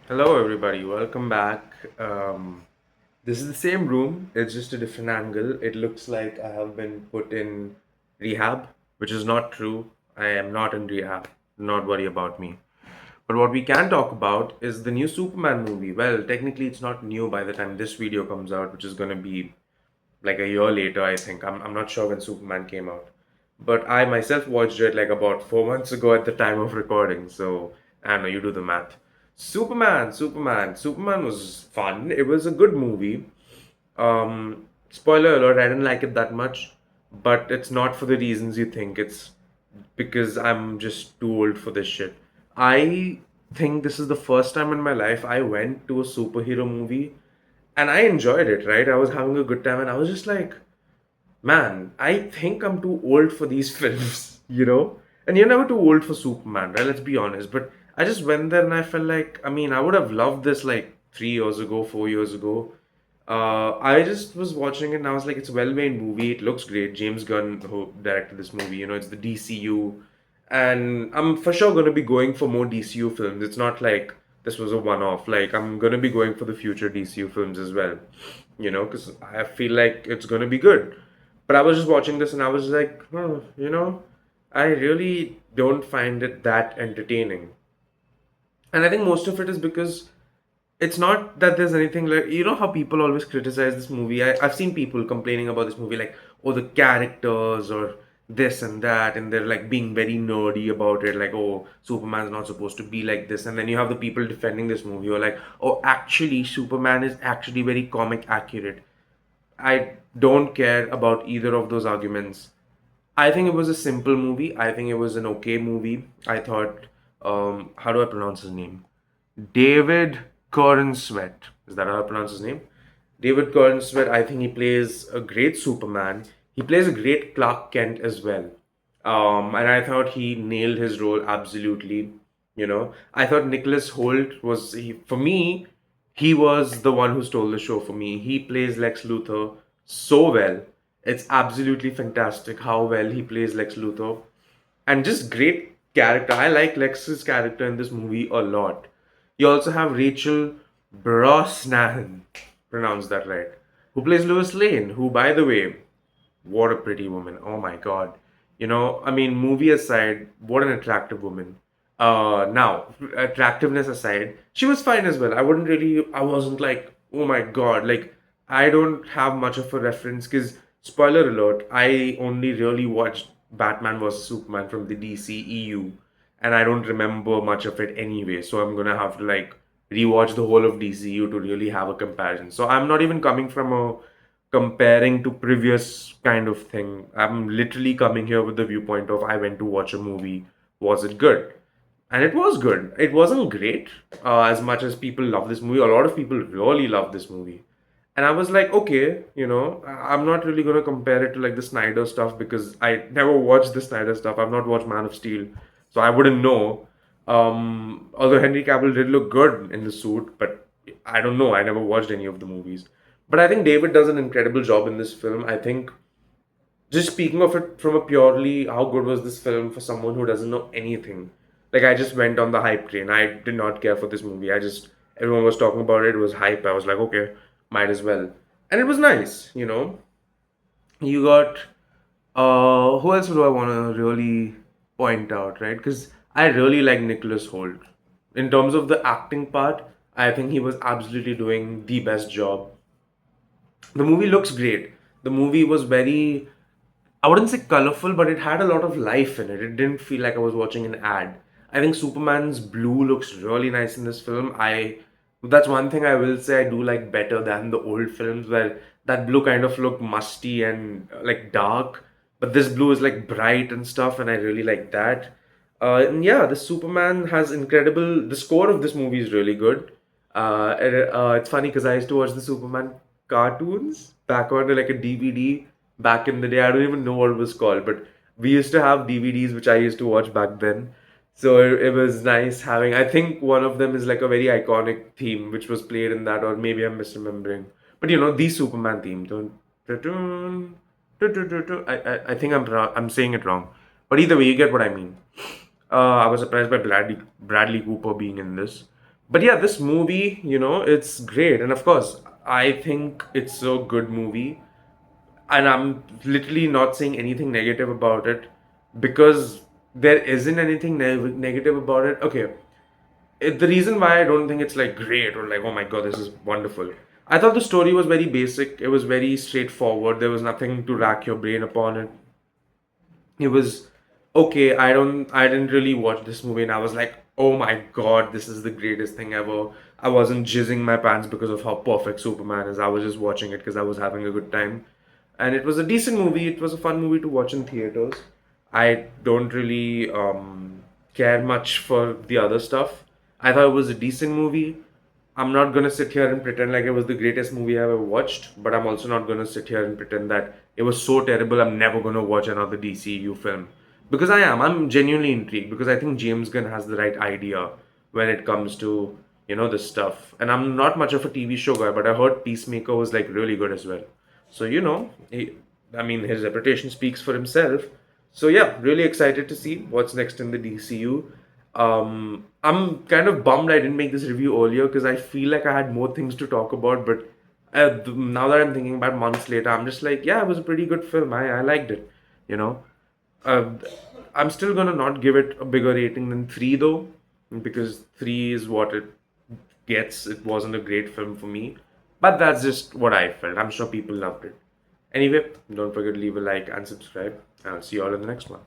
Hello, everybody. Welcome back. This is the same room. It's just a different angle. It looks like I have been put in rehab, which is not true. I am not in rehab. Do not worry about me. But what we can talk about is the new Superman movie. Well, technically, it's not new by the time this video comes out, which is going to be like a year later, I think. I'm not sure when Superman came out. But I myself watched it like about 4 months ago at the time of recording. So I don't know, you do the math. Superman was fun. It was a good movie. Spoiler alert, I didn't like it that much, but it's not for the reasons you think. It's because I'm just too old for this shit. I think this is the first time in my life I went to a superhero movie and I enjoyed it, right? I was having a good time and I was just like, man, I think I'm too old for these films, you know? And you're never too old for Superman, right? Let's be honest. But I just went there and I felt like, I mean, I would have loved this like 3 years ago, 4 years ago. I just was watching it and I was like, it's a well-made movie. It looks great. James Gunn, who directed this movie, it's the DCU. And I'm for sure going to be going for more DCU films. It's not like this was a one-off. Like, I'm going to be going for the future DCU films as well, because I feel like it's going to be good. But I was just watching this and I was like, I really don't find it that entertaining. And I think most of it is because it's not that there's anything like, how people always criticize this movie. I've seen people complaining about this movie, like, oh, the characters or this and that, and they're like being very nerdy about it, like, oh, Superman's not supposed to be like this. And then you have the people defending this movie who are like, oh, actually, Superman is actually very comic accurate. I don't care about either of those arguments. I think it was a simple movie. I think it was an okay movie. I thought, how do I pronounce his name? David Cornsweet. Is that how I pronounce his name? David Cornsweet. I think he plays a great Superman. He plays a great Clark Kent as well. And I thought he nailed his role absolutely. I thought Nicholas Holt for me, he was the one who stole the show for me. He plays Lex Luthor so well. It's absolutely fantastic how well he plays Lex Luthor. And just great character. I like Lex's character in this movie a lot. You also have Rachel Brosnahan, pronounce that right, who plays Lois Lane, who, by the way, what a pretty woman. Oh my god. I mean, movie aside, what an attractive woman. Now, attractiveness aside, she was fine as well. I wasn't like, oh my god. Like, I don't have much of a reference because, spoiler alert, I only really watched Batman vs. Superman from the DCEU and I don't remember much of it anyway. So I'm gonna have to like rewatch the whole of DCU to really have a comparison. So I'm not even coming from a comparing to previous kind of thing. I'm literally coming here with the viewpoint of I went to watch a movie. Was it good? And it was good. It wasn't great as much as people love this movie. A lot of people really love this movie. And I was like, okay, I'm not really going to compare it to like the Snyder stuff because I never watched the Snyder stuff. I've not watched Man of Steel. So I wouldn't know. Although Henry Cavill did look good in the suit, but I don't know. I never watched any of the movies. But I think David does an incredible job in this film. I think just speaking of it from a purely how good was this film for someone who doesn't know anything. Like I just went on the hype train. I did not care for this movie. Everyone was talking about it. It was hype. I was like, okay, might as well. And it was nice. You got who else do I want to really point out, right? Because I really like Nicholas Holt. In terms of the acting part, I think he was absolutely doing the best job. The movie looks great. The movie was very, I wouldn't say colorful, but it had a lot of life in it. It didn't feel like I was watching an ad. I think Superman's blue looks really nice in this film. That's one thing I will say I do like better than the old films where that blue kind of looked musty and like dark, but this blue is like bright and stuff, and I really like that. And yeah, the Superman has incredible. The score of this movie is really good. It's funny because I used to watch the Superman cartoons back on like a DVD back in the day. I don't even know what it was called, but we used to have DVDs which I used to watch back then. So it was nice having. I think one of them is like a very iconic theme which was played in that, or maybe I'm misremembering. But the Superman theme. Dun, dun, I think I'm saying it wrong, but either way, you get what I mean. I was surprised by Bradley Cooper being in this. But yeah, this movie, it's great. And of course, I think it's a good movie. And I'm literally not saying anything negative about it because there isn't anything negative about it. Okay, the reason why I don't think it's like great or like, oh my god, this is wonderful. I thought the story was very basic. It was very straightforward. There was nothing to rack your brain upon it. It was okay. I didn't really watch this movie and I was like, oh my god, this is the greatest thing ever. I wasn't jizzing my pants because of how perfect Superman is. I was just watching it because I was having a good time. And it was a decent movie. It was a fun movie to watch in theaters. I don't really care much for the other stuff. I thought it was a decent movie. I'm not gonna sit here and pretend like it was the greatest movie I ever watched, but I'm also not gonna sit here and pretend that it was so terrible I'm never gonna watch another DCU film. Because I am. I'm genuinely intrigued because I think James Gunn has the right idea when it comes to, this stuff. And I'm not much of a TV show guy, but I heard Peacemaker was like really good as well. So, I mean, his reputation speaks for himself. So, yeah, really excited to see what's next in the DCU. I'm kind of bummed I didn't make this review earlier because I feel like I had more things to talk about. But now that I'm thinking about months later, I'm just like, yeah, it was a pretty good film. I liked it, you know. Uh, I'm still gonna not give it a bigger rating than three though, because three is what it gets. It wasn't a great film for me, but that's just what I felt. I'm sure people loved it. Anyway, don't forget to leave a like and subscribe, and I'll see you all in the next one.